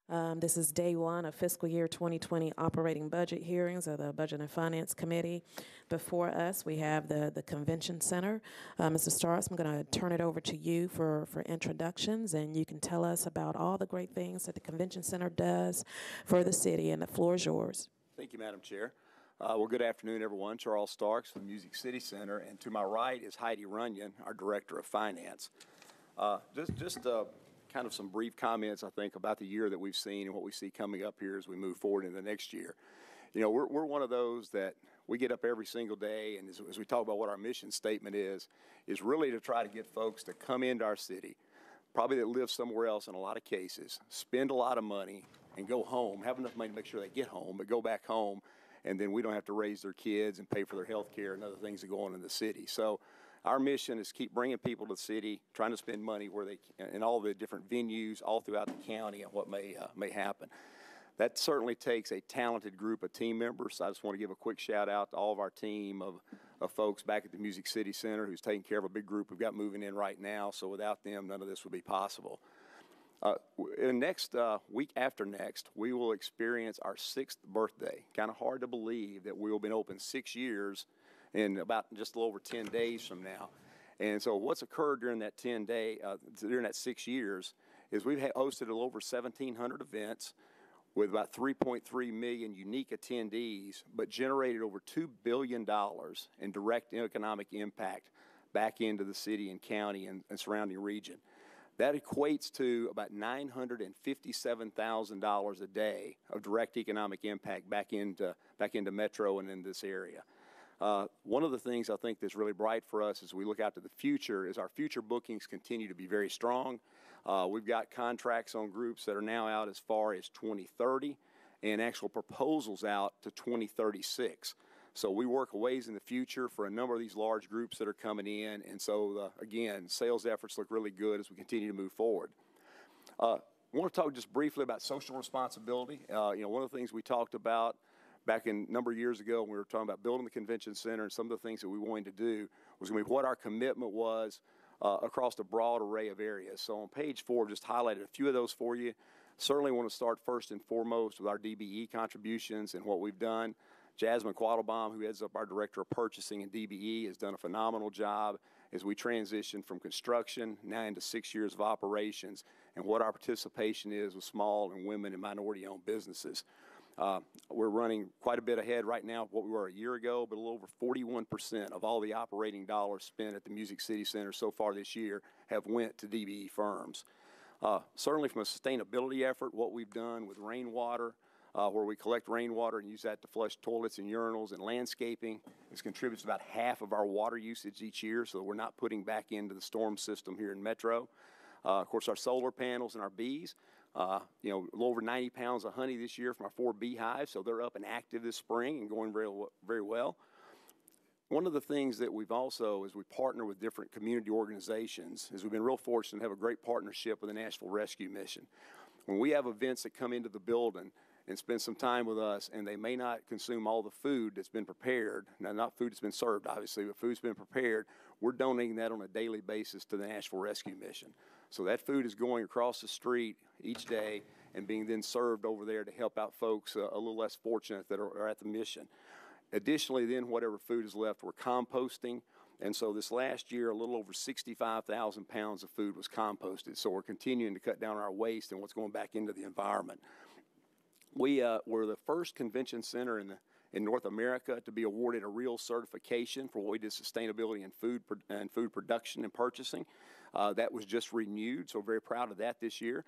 This is day one of fiscal year 2020 operating budget hearings of the Budget and Finance Committee. Before us, we have the Convention Center. Mr. Starks, I'm going to turn it over to you for introductions, and you can tell us about all the great things that the Convention Center does for the city, and the floor is yours. Thank you, Madam Chair. Well, good afternoon, everyone. Charles Starks from the Music City Center, and to my right is Heidi Runyon, our Director of Finance. Just kind of some brief comments, I think, about the year that we've seen and what we see coming up here as we move forward in the next year. You know, we're one of those that we get up every single day, and as we talk about what our mission statement is really to try to get folks to come into our city, probably that live somewhere else in a lot of cases, spend a lot of money, and go home, have enough money to make sure they get home, but go back home, and then we don't have to raise their kids and pay for their health care and other things that go on in the city. So our mission is keep bringing people to the city, trying to spend money where they can, in all the different venues all throughout the county and what may happen. That certainly takes a talented group of team members. So I just want to give a quick shout out to all of our team of folks back at the Music City Center who's taking care of a big group we've got moving in right now. So without them, none of this would be possible. In next week after next, we will experience our 6th birthday. Kind of hard to believe that we will have been open 6 years in about just a little over 10 days from now. And so what's occurred during that during that 6 years is we've hosted a little over 1,700 events with about 3.3 million unique attendees, but generated over $2 billion in direct economic impact back into the city and county and surrounding region. That equates to about $957,000 a day of direct economic impact back into Metro and in this area. One of the things I think that's really bright for us as we look out to the future is our future bookings continue to be very strong. We've got contracts on groups that are now out as far as 2030 and actual proposals out to 2036. So we work a ways in the future for a number of these large groups that are coming in. And so, again, sales efforts look really good as we continue to move forward. I want to talk just briefly about social responsibility. One of the things we talked about back a number of years ago when we were talking about building the convention center and some of the things that we wanted to do was going to be what our commitment was across a broad array of areas. So on page 4, I've just highlighted a few of those for you. Certainly want to start first and foremost with our DBE contributions and what we've done. Jasmine Quattlebaum, who heads up our Director of Purchasing in DBE, has done a phenomenal job as we transition from construction now into 6 years of operations and what our participation is with small and women and minority-owned businesses. We're running quite a bit ahead right now of what we were a year ago, but a little over 41% of all the operating dollars spent at the Music City Center so far this year have went to DBE firms. Certainly from a sustainability effort, what we've done with rainwater, where we collect rainwater and use that to flush toilets and urinals and landscaping, this contributes about half of our water usage each year, so that we're not putting back into the storm system here in Metro. Of course, our solar panels and our bees. A little over 90 pounds of honey this year from our 4 beehives, so they're up and active this spring and going very, very well. One of the things that we've also, as we partner with different community organizations, is we've been real fortunate to have a great partnership with the Nashville Rescue Mission. When we have events that come into the building and spend some time with us, and they may not consume all the food that's been prepared, now not food that's been served, obviously, but food's been prepared, we're donating that on a daily basis to the Nashville Rescue Mission. So that food is going across the street each day and being then served over there to help out folks a little less fortunate that are at the mission. Additionally, then whatever food is left, we're composting. And so this last year, a little over 65,000 pounds of food was composted. So we're continuing to cut down our waste and what's going back into the environment. We're the first convention center in North America to be awarded a real certification for what we did sustainability in food production and purchasing. That was just renewed, so very proud of that this year,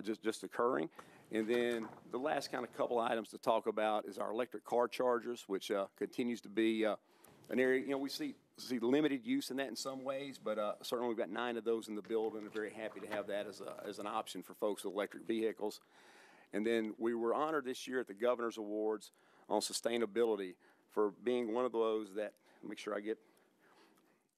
just occurring. And then the last kind of couple items to talk about is our electric car chargers, which continues to be an area, we see limited use in that in some ways, but certainly we've got 9 of those in the building and very happy to have that as an option for folks with electric vehicles. And then we were honored this year at the Governor's Awards on sustainability for being one of those that, make sure I get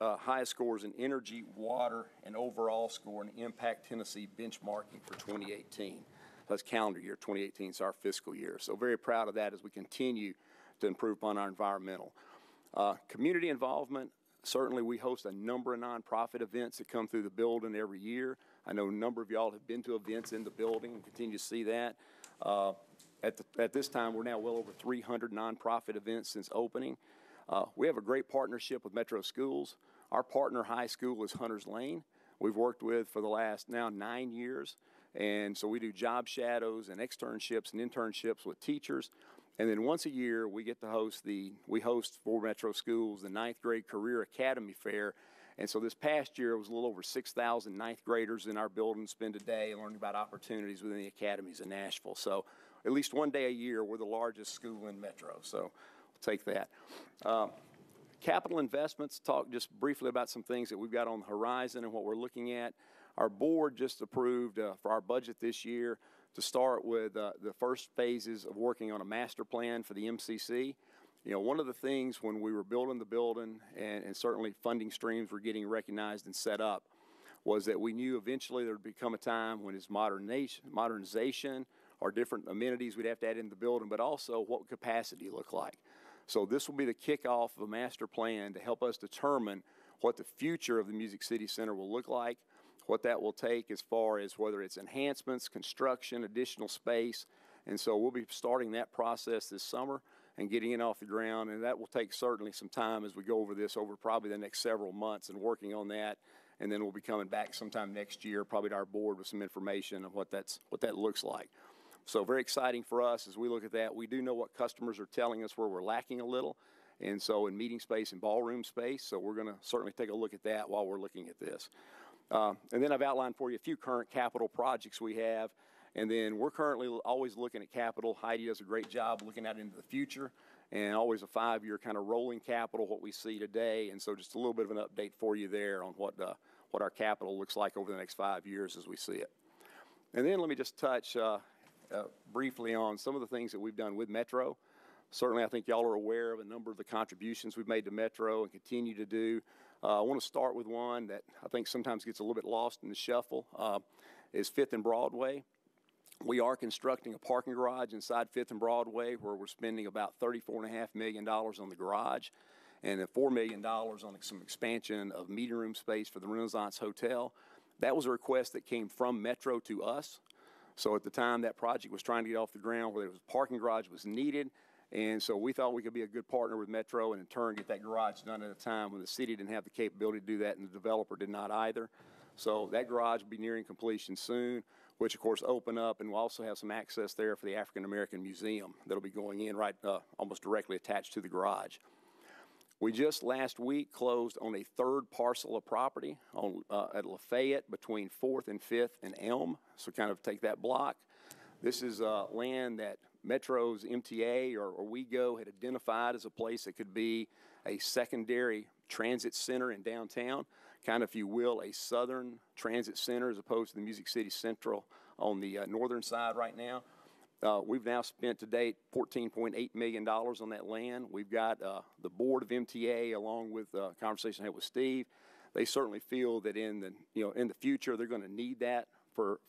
highest scores in energy, water, and overall score in Impact Tennessee benchmarking for 2018. That's calendar year 2018, it's our fiscal year. So very proud of that as we continue to improve upon our environmental. Community involvement, certainly we host a number of nonprofit events that come through the building every year. I know a number of y'all have been to events in the building and continue to see that. At this time, we're now well over 300 nonprofit events since opening. We have a great partnership with Metro Schools. Our partner high school is Hunters Lane. We've worked with for the last now 9 years. And so we do job shadows and externships and internships with teachers. And then once a year, we get to host for Metro Schools the 9th grade Career Academy Fair. And so this past year, it was a little over 6,000 ninth graders in our building spend a day learning about opportunities within the academies in Nashville. So at least one day a year, we're the largest school in Metro. So we'll take that. Capital investments, talk just briefly about some things that we've got on the horizon and what we're looking at. Our board just approved for our budget this year to start with the first phases of working on a master plan for the MCC. You know, one of the things when we were building the building and certainly funding streams were getting recognized and set up was that we knew eventually there would become a time when it's modernization or different amenities we'd have to add in the building, but also what would capacity look like. So this will be the kickoff of a master plan to help us determine what the future of the Music City Center will look like, what that will take as far as whether it's enhancements, construction, additional space. And so we'll be starting that process this summer and getting it off the ground. And that will take certainly some time as we go over this over probably the next several months and working on that. And then we'll be coming back sometime next year, probably to our board with some information of what that looks like. So very exciting for us as we look at that. We do know what customers are telling us where we're lacking a little. And so in meeting space and ballroom space. So we're going to certainly take a look at that while we're looking at this. And then I've outlined for you a few current capital projects we have. And then we're currently always looking at capital. Heidi does a great job looking out into the future and always a 5-year kind of rolling capital, what we see today. And so just a little bit of an update for you there on what our capital looks like over the next 5 years as we see it. And then let me just touch briefly on some of the things that we've done with Metro. Certainly, I think y'all are aware of a number of the contributions we've made to Metro and continue to do. I want to start with one that I think sometimes gets a little bit lost in the shuffle, is 5th and Broadway. We are constructing a parking garage inside 5th and Broadway where we're spending about $34.5 million on the garage and then $4 million on some expansion of meeting room space for the Renaissance Hotel. That was a request that came from Metro to us. So at the time that project was trying to get off the ground where there was a parking garage was needed. And so we thought we could be a good partner with Metro and in turn get that garage done at a time when the city didn't have the capability to do that and the developer did not either. So that garage will be nearing completion soon, which of course open up, and we'll also have some access there for the African American Museum that'll be going in right almost directly attached to the garage. We just last week closed on a 3rd parcel of property at Lafayette between 4th and 5th and Elm. So kind of take that block. This is land that Metro's MTA or WeGo had identified as a place that could be a secondary transit center in downtown, kind of, if you will, a southern transit center as opposed to the Music City Central on the northern side right now. We've now spent to date $14.8 million on that land. We've got the board of MTA along with a conversation I had with Steve. They certainly feel that in the future they're going to need that for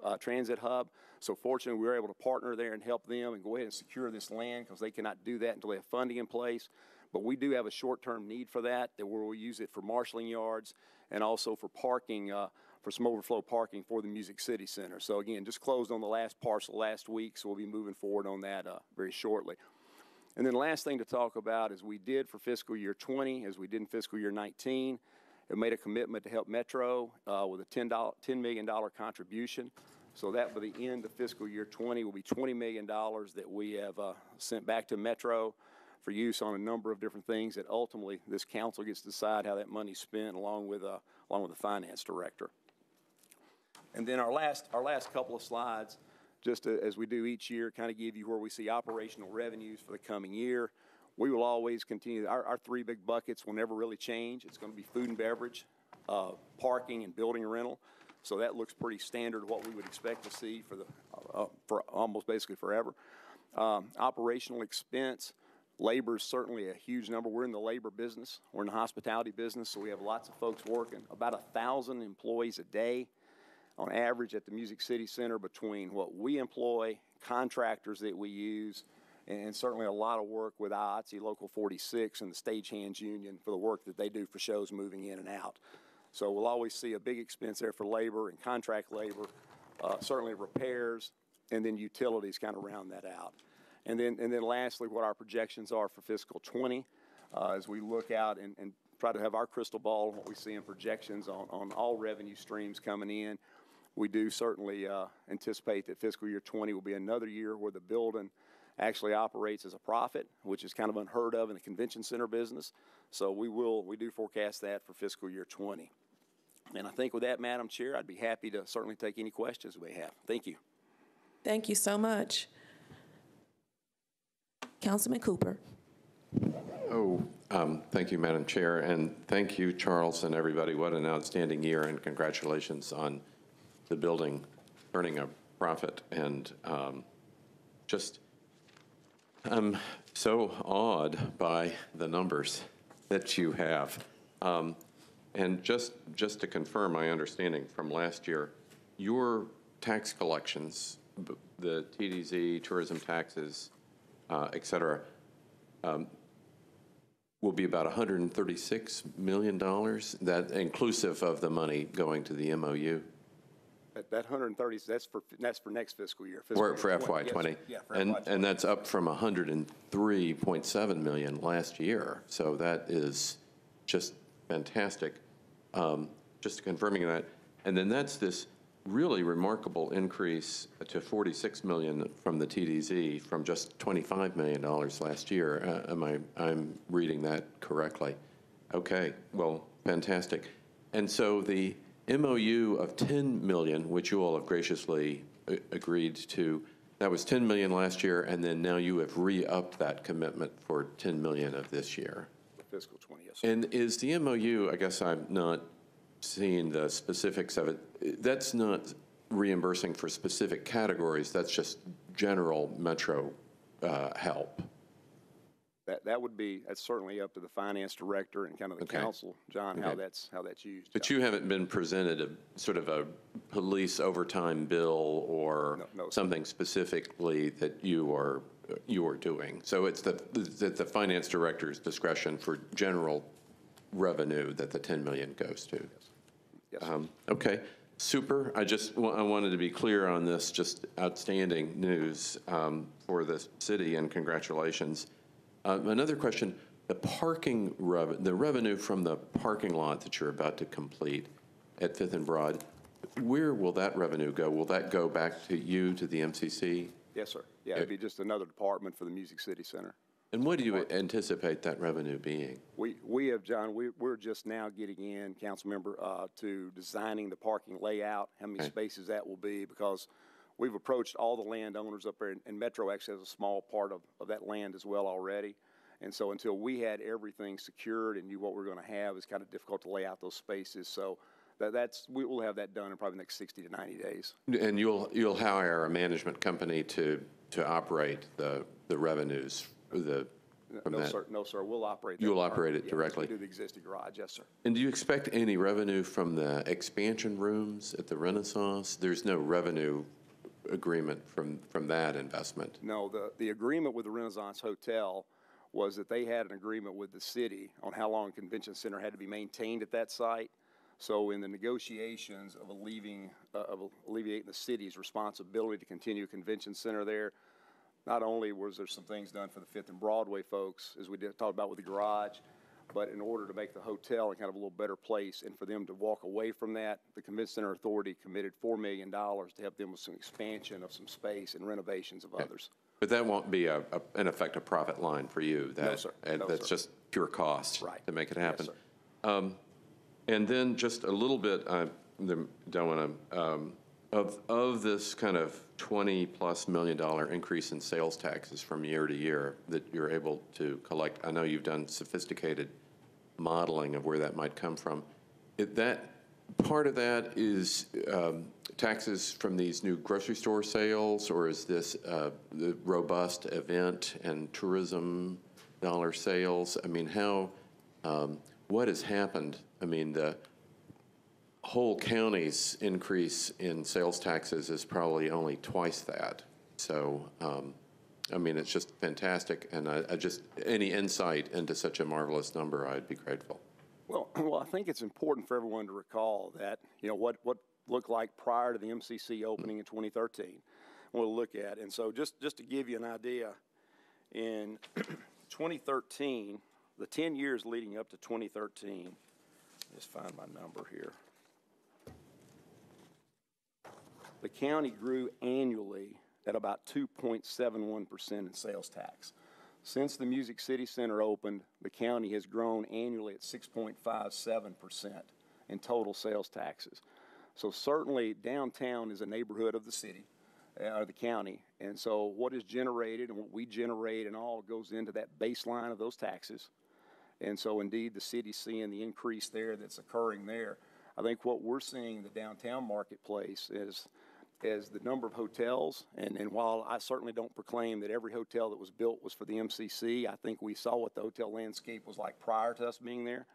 a transit hub. So fortunately, we were able to partner there and help them and go ahead and secure this land because they cannot do that until they have funding in place. But we do have a short-term need for that we'll use it for marshaling yards and also for parking, for some overflow parking for the Music City Center. So again, just closed on the last parcel last week, so we'll be moving forward on that very shortly. And then the last thing to talk about is we did for fiscal year 20, as we did in fiscal year 19, it made a commitment to help Metro with a $10 million contribution. So that by the end of fiscal year 20 will be $20 million that we have sent back to Metro for use on a number of different things that ultimately this council gets to decide how that money's spent along with the finance director. And then our last couple of slides, just as we do each year, kind of give you where we see operational revenues for the coming year. We will always continue. Our 3 big buckets will never really change. It's going to be food and beverage, parking, and building rental. So that looks pretty standard what we would expect to see for almost basically forever. Operational expense, labor is certainly a huge number. We're in the labor business. We're in the hospitality business, so we have lots of folks working. About 1,000 employees a day on average at the Music City Center between what we employ, contractors that we use, and certainly a lot of work with IATSE Local 46 and the Stagehands Union for the work that they do for shows moving in and out. So we'll always see a big expense there for labor and contract labor, certainly repairs, and then utilities kind of round that out. And then lastly, what our projections are for fiscal 20 as we look out and try to have our crystal ball on what we see in projections on all revenue streams coming in. We do certainly anticipate that fiscal year 20 will be another year where the building actually operates as a profit, which is kind of unheard of in the convention center business. So we do forecast that for fiscal year 20. And I think with that, Madam Chair, I'd be happy to certainly take any questions we have. Thank you. Thank you so much. Councilman Cooper. Thank you, Madam Chair, and thank you, Charles, and everybody. What an outstanding year, and congratulations on the building earning a profit. And I'm so awed by the numbers that you have. And just to confirm my understanding from last year, your tax collections, the TDZ, tourism taxes, et cetera, will be about $136 million, that inclusive of the money going to the MOU? That 130, that's for next fiscal year. Or for FY20. Yes, yeah, for FY20. And that's up from $103.7 million last year. So that is just fantastic. Just confirming that. And then that's this really remarkable increase to $46 million from the TDZ from just $25 million last year. I'm reading that correctly? Okay, well, fantastic. And so the MOU of $10 million, which you all have graciously agreed to, that was $10 million last year, and then now you have re-upped that commitment for $10 million of this year. Fiscal 20, yes, sir. And is the MOU, I guess I'm not seeing the specifics of it, that's not reimbursing for specific categories, that's just general Metro help? That's certainly up to the finance director and kind of the council, John, how that's used. But you haven't been presented a sort of a police overtime bill or no, something specifically that you are doing. So it's the finance director's discretion for general revenue that the $10 million goes to. Yes. Okay, super. I wanted to be clear on this. Just outstanding news for the city, and congratulations. Another question: the the revenue from the parking lot that you're about to complete at 5th and Broad, where will that revenue go? Will that go back to you, to the MCC? Yes, sir. Yeah, it'd be just another department for the Music City Center. And what do you anticipate that revenue being? We have, John, we're just now getting in, council member, to designing the parking layout, how many spaces that will be, because we've approached all the landowners up there, and Metro actually has a small part of that land as well already. And so until we had everything secured and knew what we're going to have, it's kind of difficult to lay out those spaces. So we will have that done in probably the next 60 to 90 days. And you'll hire a management company to operate the revenues from that? No, sir. We'll operate that. You'll operate it directly? We do the existing garage, yes, sir. And do you expect any revenue from the expansion rooms at the Renaissance? There's no revenue agreement from that investment? No, the agreement with the Renaissance Hotel was that they had an agreement with the city on how long a convention center had to be maintained at that site. So in the negotiations of alleviating the city's responsibility to continue a convention center there, not only was there some things done for the 5th and Broadway folks, as we talked about with the garage, but in order to make the hotel a kind of a little better place and for them to walk away from that, the Convention Center Authority committed $4 million to help them with some expansion of some space and renovations of others. But that won't be, in effect, a profit line for you. No, sir. That's just pure cost to make it happen. Yes, sir. And then just a little bit, I don't want to, of this kind of $20+ million increase in sales taxes from year to year that you're able to collect, I know you've done sophisticated modeling of where that might come from. That part of that is taxes from these new grocery store sales, or is this the robust event and tourism dollar sales? I mean, what has happened? I mean, the whole county's increase in sales taxes is probably only twice that. So, I mean, it's just fantastic. And I just, any insight into such a marvelous number, I'd be grateful. Well, I think it's important for everyone to recall that, what looked like prior to the MCC opening in 2013, we'll look at. And so just to give you an idea, in 2013, the 10 years leading up to 2013, just find my number here. The county grew annually at about 2.71% in sales tax. Since the Music City Center opened, the county has grown annually at 6.57% in total sales taxes. So certainly downtown is a neighborhood of the city, or the county. And so what is generated and what we generate and all goes into that baseline of those taxes. And so indeed the city's seeing the increase there that's occurring there. I think what we're seeing in the downtown marketplace is the number of hotels, and while I certainly don't proclaim that every hotel that was built was for the MCC, I think we saw what the hotel landscape was like prior to us being there.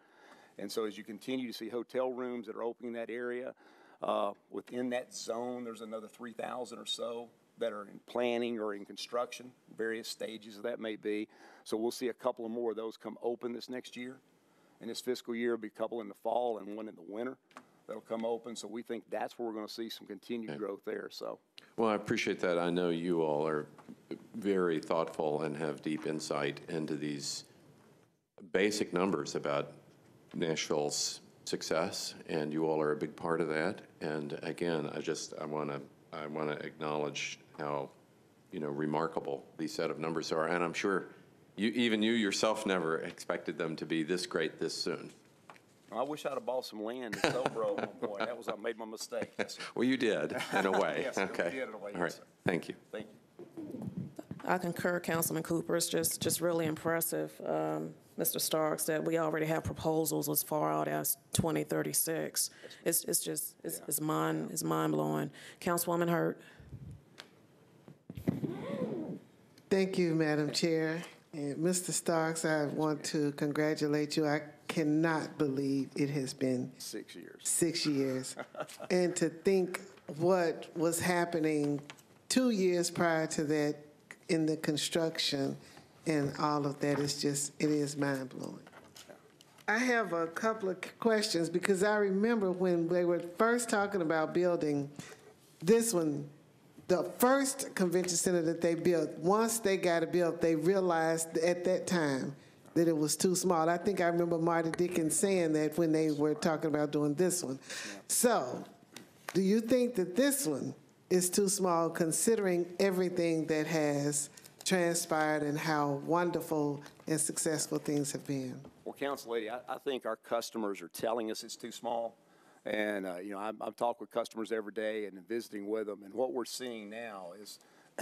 And so as you continue to see hotel rooms that are opening in that area, within that zone, there's another 3,000 or so that are in planning or in construction, various stages of that may be. So we'll see a couple of more of those come open this next year. In this fiscal year, it'll be a couple in the fall and one in the winter that'll come open. So we think that's where we're going to see some continued growth there. So, well, I appreciate that. I know you all are very thoughtful and have deep insight into these basic numbers about Nashville's success, and you all are a big part of that. And again, I want to acknowledge how remarkable these set of numbers are. And I'm sure even you yourself never expected them to be this great this soon. I wish I'd have bought some land in Sobro at one point. I made my mistake. Yes, well, you did, in a way. Yes, okay. We did in a way. All right. Yes, sir. Thank you. Thank you. I concur, Councilman Cooper. It's just really impressive, Mr. Starks, that we already have proposals as far out as 2036. It's mind blowing. Councilwoman Hurt. Thank you, Madam Chair. And Mr. Starks, I want to congratulate you. I cannot believe it has been 6 years. 6 years. And to think what was happening 2 years prior to that in the construction and all of that is it is mind-blowing. I have a couple of questions because I remember when they were first talking about building this one, the first convention center that they built, once they got it built, they realized at that time that it was too small. I think I remember Marty Dickens saying that when they were talking about doing this one. So, do you think that this one is too small considering everything that has transpired and how wonderful and successful things have been? Well, Council Lady, I think our customers are telling us it's too small. And, I'm talking with customers every day and visiting with them. And what we're seeing now is,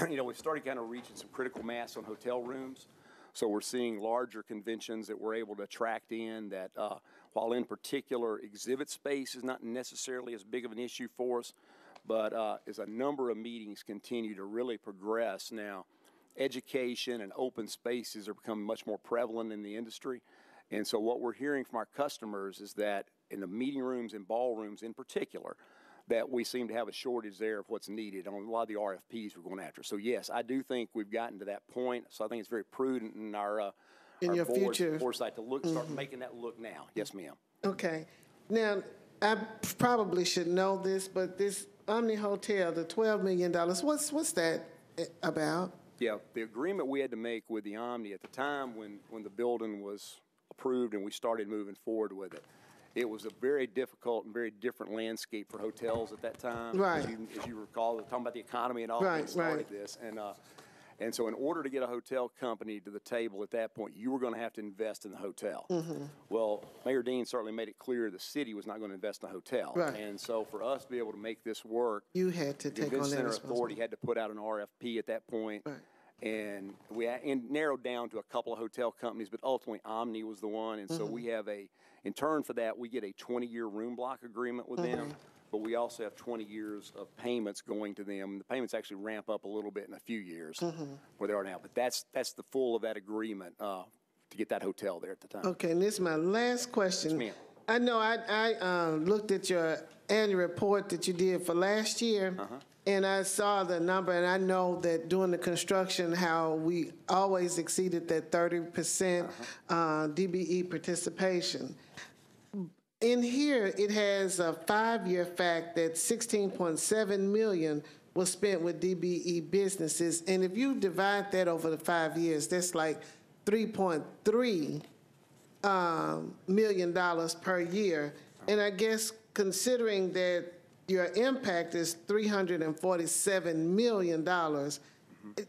we've started kind of reaching some critical mass on hotel rooms. So we're seeing larger conventions that we're able to attract in that, while in particular exhibit space is not necessarily as big of an issue for us, but as a number of meetings continue to really progress now, education and open spaces are becoming much more prevalent in the industry. And so what we're hearing from our customers is that in the meeting rooms and ballrooms in particular, that we seem to have a shortage there of what's needed on a lot of the RFPs we're going after. So yes, I do think we've gotten to that point. So I think it's very prudent in our board's foresight to start making that look now. Yes, ma'am. Okay. Now, I probably should know this, but this Omni Hotel, the $12 million, what's that about? Yeah, the agreement we had to make with the Omni at the time when the building was approved and we started moving forward with it, it was a very difficult and very different landscape for hotels at that time. Right. As you recall, talking about the economy and all that started this. And so in order to get a hotel company to the table at that point, you were going to have to invest in the hotel. Mm-hmm. Well, Mayor Dean certainly made it clear the city was not going to invest in a hotel. Right. And so for us to be able to make this work, you had to take on that responsibility. The Convention Center Authority had to put out an RFP at that point. Right. And we narrowed down to a couple of hotel companies, but ultimately Omni was the one. And so we have in turn for that, we get a 20-year room block agreement with them, but we also have 20 years of payments going to them. The payments actually ramp up a little bit in a few years where they are now. But that's the full of that agreement to get that hotel there at the time. Okay, and this is my last question. Yes, ma'am. I know I looked at your annual report that you did for last year, and I saw the number, and I know that during the construction, how we always exceeded that 30% DBE participation. in here, it has a 5-year fact that 16.7 million was spent with DBE businesses. And if you divide that over the 5 years, that's like $3.3 million per year. And I guess considering that your impact is $347 million,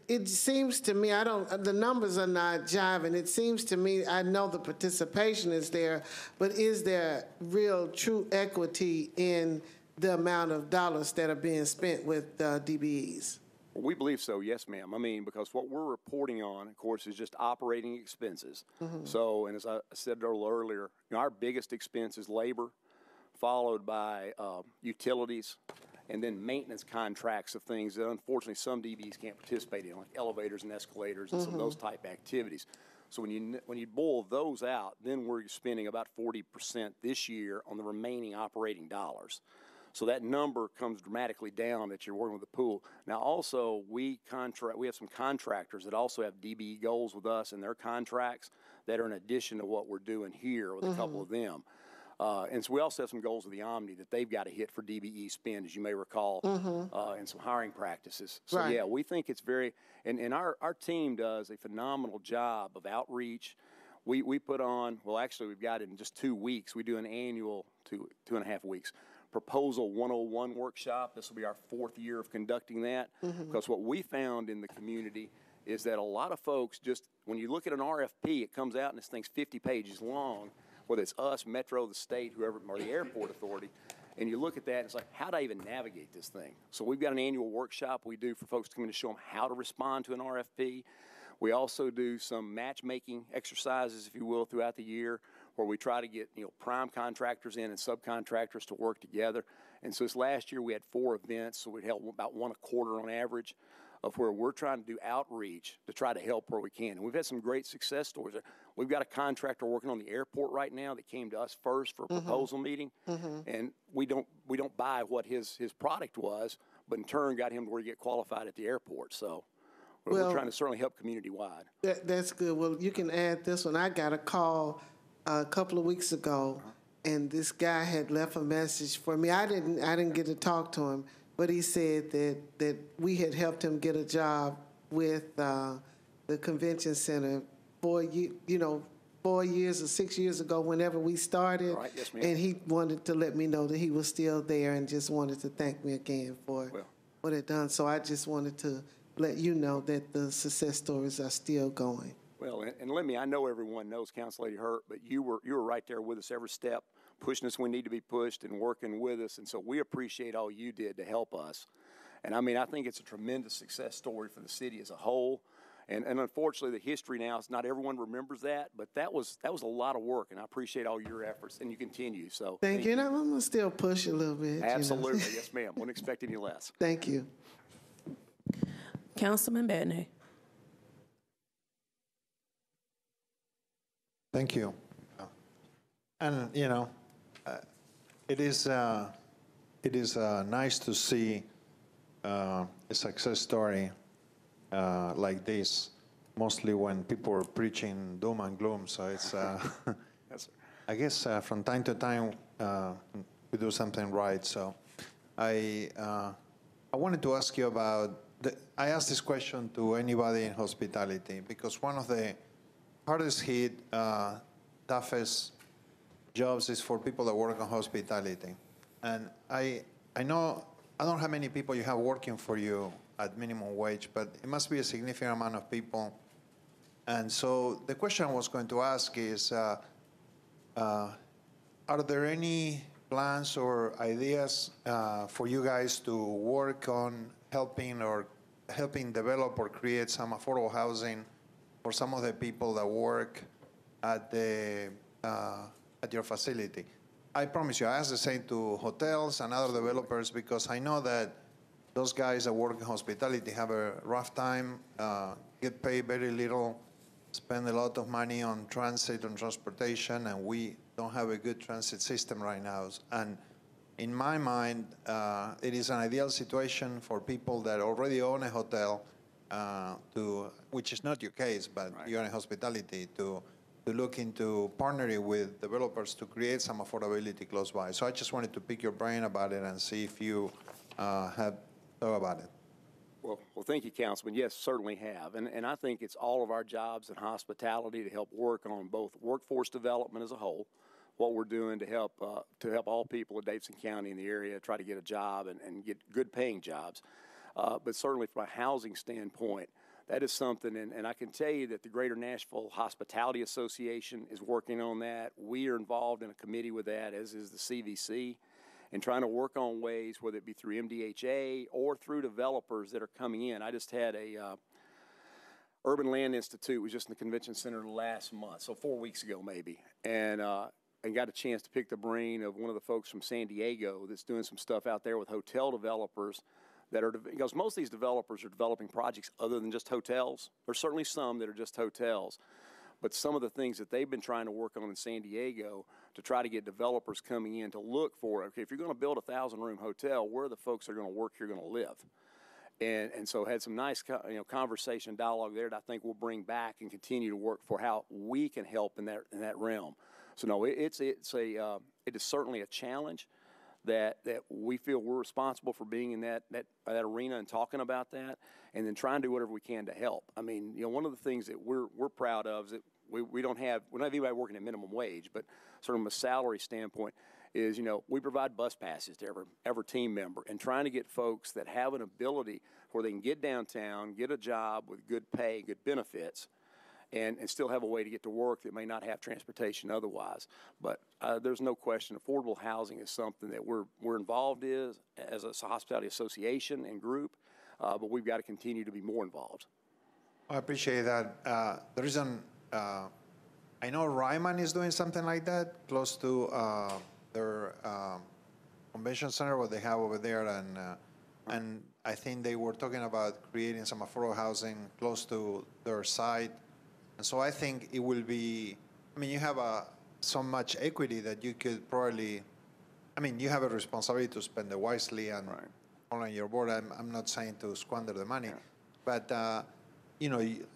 it seems to me, the numbers are not jiving. It seems to me, I know the participation is there, but is there real true equity in the amount of dollars that are being spent with DBEs? Well, we believe so, yes, ma'am. I mean, because what we're reporting on, of course, is just operating expenses. So, and as I said a little earlier, our biggest expense is labor, followed by utilities, and then maintenance contracts of things that unfortunately some DBs can't participate in, like elevators and escalators and some of those type activities. So when you boil those out, then we're spending about 40% this year on the remaining operating dollars. So that number comes dramatically down that you're working with the pool. Now also we have some contractors that also have DBE goals with us in their contracts that are in addition to what we're doing here with a couple of them. And so we also have some goals with the Omni that they've got to hit for DBE spend, as you may recall, and some hiring practices. So, yeah, we think it's very – and our team does a phenomenal job of outreach. We put on – well, actually, we've got it in just 2 weeks. We do an annual 2.5 weeks Proposal 101 workshop. This will be our 4th year of conducting that because what we found in the community is that a lot of folks just – when you look at an RFP, it comes out and this thing's 50 pages long, whether it's us, Metro, the state, whoever, or the airport authority, and you look at that, and it's like, how do I even navigate this thing? So we've got an annual workshop we do for folks to come in to show them how to respond to an RFP. We also do some matchmaking exercises, if you will, throughout the year where we try to get, prime contractors in and subcontractors to work together. And so this last year we had 4 events, so we held about 1 a quarter on average of where we're trying to do outreach to try to help where we can. And we've had some great success stories. We've got a contractor working on the airport right now that came to us first for a proposal meeting, and we don't buy what his product was, but in turn got him to where he get qualified at the airport. So we're trying to certainly help community-wide. That's good. Well, you can add this one. I got a call a couple of weeks ago, and this guy had left a message for me. I didn't get to talk to him, but he said that we had helped him get a job with the convention center 4 years or 6 years ago, whenever we started. Right, yes, ma'am. And he wanted to let me know that he was still there and just wanted to thank me again for what it done. So I just wanted to let you know that the success stories are still going. Well, and I know everyone knows Council Lady Hurt, but you were right there with us every step, pushing us when we need to be pushed and working with us. And so we appreciate all you did to help us. And I mean, I think it's a tremendous success story for the city as a whole. And unfortunately, the history now is not everyone remembers that, but that was a lot of work, and I appreciate all your efforts, and you continue. So thank you. And I'm gonna still push a little bit. Absolutely, yes, ma'am. Wouldn't expect any less. Thank you, Councilman Bettany. Thank you. And it is nice to see a success story like this, mostly when people are preaching doom and gloom. So it's, Yes, I guess from time to time we do something right. So I wanted to ask you about, I asked this question to anybody in hospitality because one of the hardest hit, toughest jobs is for people that work on hospitality. And I know, I don't know how many people you have working for you at minimum wage, but it must be a significant amount of people. And so the question I was going to ask is, are there any plans or ideas for you guys to work on helping develop or create some affordable housing for some of the people that work at your facility? I promise you, I ask the same to hotels and other developers because I know that those guys that work in hospitality have a rough time, get paid very little, spend a lot of money on transit and transportation, and we don't have a good transit system right now. And in my mind, it is an ideal situation for people that already own a hotel, which is not your case, but you're in hospitality, to to look into partnering with developers to create some affordability close by. So I just wanted to pick your brain about it and see if you had thought about it. Well, thank you, Councilman. Yes, certainly have. And I think it's all of our jobs in hospitality to help work on both workforce development as a whole, what we're doing to help all people in Davidson County in the area try to get a job and get good paying jobs. But certainly from a housing standpoint, that is something, and I can tell you that the Greater Nashville Hospitality Association is working on that. We are involved in a committee with that, as is the CVC, and trying to work on ways, whether it be through MDHA or through developers that are coming in. I just had a Urban Land Institute, was just in the convention center last month, so 4 weeks ago maybe, and got a chance to pick the brain of one of the folks from San Diego that's doing some stuff out there with hotel developers that are, because most of these developers are developing projects other than just hotels. There's certainly some that are just hotels. But some of the things that they've been trying to work on in San Diego to try to get developers coming in to look for, okay, if you're going to build a 1,000-room hotel, where are the folks that are going to work here going to live? And so had some nice conversation, dialogue there that I think we'll bring back and continue to work for how we can help in that realm. So no, it is certainly a challenge that we feel we're responsible for being in that arena and talking about that, and then trying to do whatever we can to help. I mean, one of the things that we're proud of is that we don't have anybody working at minimum wage, but sort of from a salary standpoint is, we provide bus passes to every team member, and trying to get folks that have an ability where they can get downtown, get a job with good pay, good benefits, and still have a way to get to work that may not have transportation otherwise. But there's no question affordable housing is something that we're involved in as a hospitality association and group, but we've got to continue to be more involved. I appreciate that. The reason I know Ryman is doing something like that close to their convention center, what they have over there, and I think they were talking about creating some affordable housing close to their site. And so I think it will be, you have so much equity that you could probably, you have a responsibility to spend it wisely and on your board. I'm not saying to squander the money, but,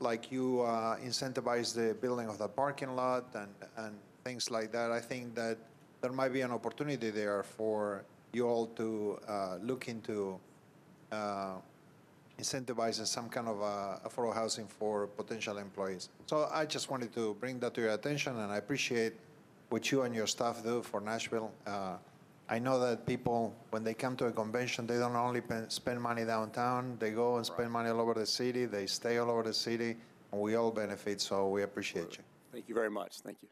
like you incentivize the building of the parking lot and things like that. I think that there might be an opportunity there for you all to look into incentivizing some kind of affordable housing for potential employees. So I just wanted to bring that to your attention, and I appreciate what you and your staff do for Nashville. I know that people, when they come to a convention, they don't only spend money downtown, they go and spend money all over the city, they stay all over the city, and we all benefit, so we appreciate you. Thank you very much. Thank you.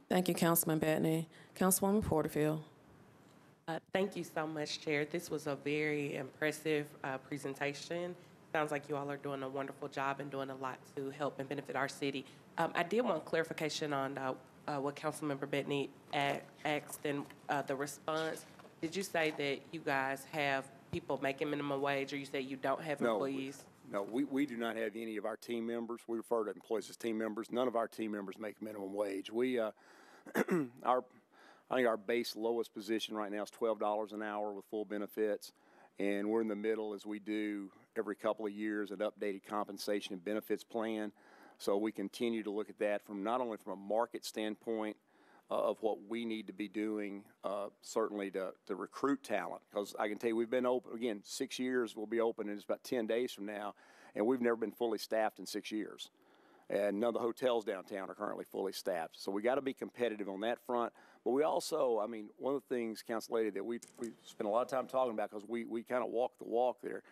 Thank you, Councilman Bettany. Councilwoman Porterfield. Thank you so much, Chair. This was a very impressive presentation. Sounds like you all are doing a wonderful job and doing a lot to help and benefit our city. I did want clarification on what Councilmember Bettany asked and the response. Did you say that you guys have people making minimum wage, or you say you don't have employees? No, we do not have any of our team members. We refer to employees as team members. None of our team members make minimum wage. We I think our base lowest position right now is $12 an hour with full benefits, and we're in the middle, as we do every couple of years, an updated compensation and benefits plan. So we continue to look at that from not only from a market standpoint of what we need to be doing, certainly to recruit talent, because I can tell you we've been open, again, 6 years. We'll be open in just about 10 days from now, and we've never been fully staffed in 6 years. And none of the hotels downtown are currently fully staffed. So we got to be competitive on that front. But we also, one of the things, Council Lady, that we spend a lot of time talking about, because we kind of walk the walk there,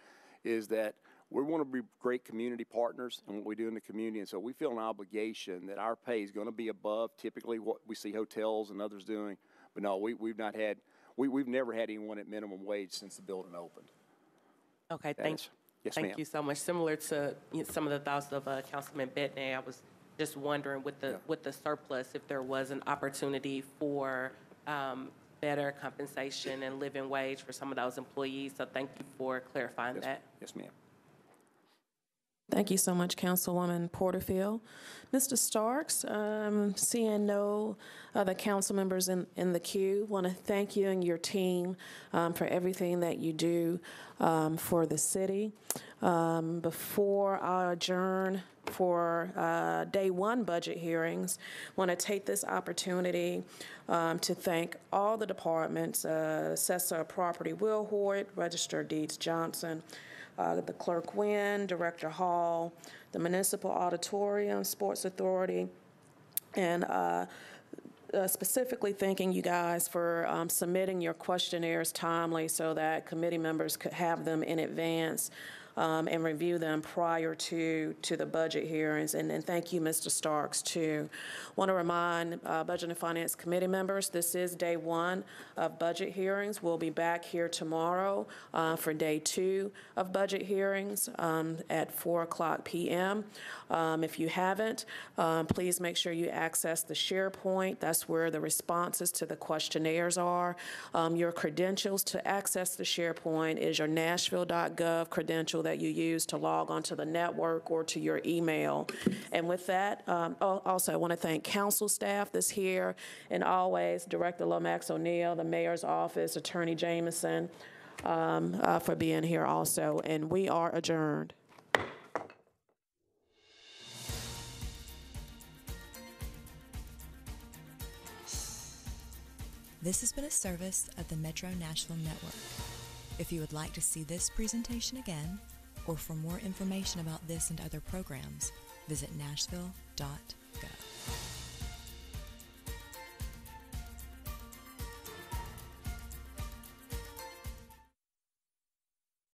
is that we want to be great community partners in what we do in the community. And so we feel an obligation that our pay is going to be above typically what we see hotels and others doing. But no, we've never had anyone at minimum wage since the building opened. Okay, thank you. Yes, ma'am. Thank you so much. Similar to some of the thoughts of Councilman Bettany, I was just wondering with the surplus, if there was an opportunity for better compensation and living wage for some of those employees. So thank you for clarifying that. Yes, ma'am. Thank you so much, Councilwoman Porterfield. Mr. Starks, seeing no other council members in the queue, want to thank you and your team for everything that you do for the city. Before I adjourn for day one budget hearings, want to take this opportunity to thank all the departments, Assessor of Property Will Hoyt, Register of Deeds Johnson, the Clerk Wynn, Director Hall, the Municipal Auditorium, Sports Authority, and specifically thanking you guys for submitting your questionnaires timely so that committee members could have them in advance and review them prior to the budget hearings. And thank you, Mr. Starks, too. Want to remind Budget and Finance Committee members, this is day one of budget hearings. We'll be back here tomorrow for day two of budget hearings at 4:00 p.m. If you haven't, please make sure you access the SharePoint. That's where the responses to the questionnaires are. Your credentials to access the SharePoint is your nashville.gov credential that you use to log onto the network or to your email. And with that, also I want to thank council staff that's here, and always Director Lomax O'Neill, the mayor's office, Attorney Jameson, for being here also. And we are adjourned. This has been a service of the Metro Nashville Network. If you would like to see this presentation again, or for more information about this and other programs, visit nashville.org.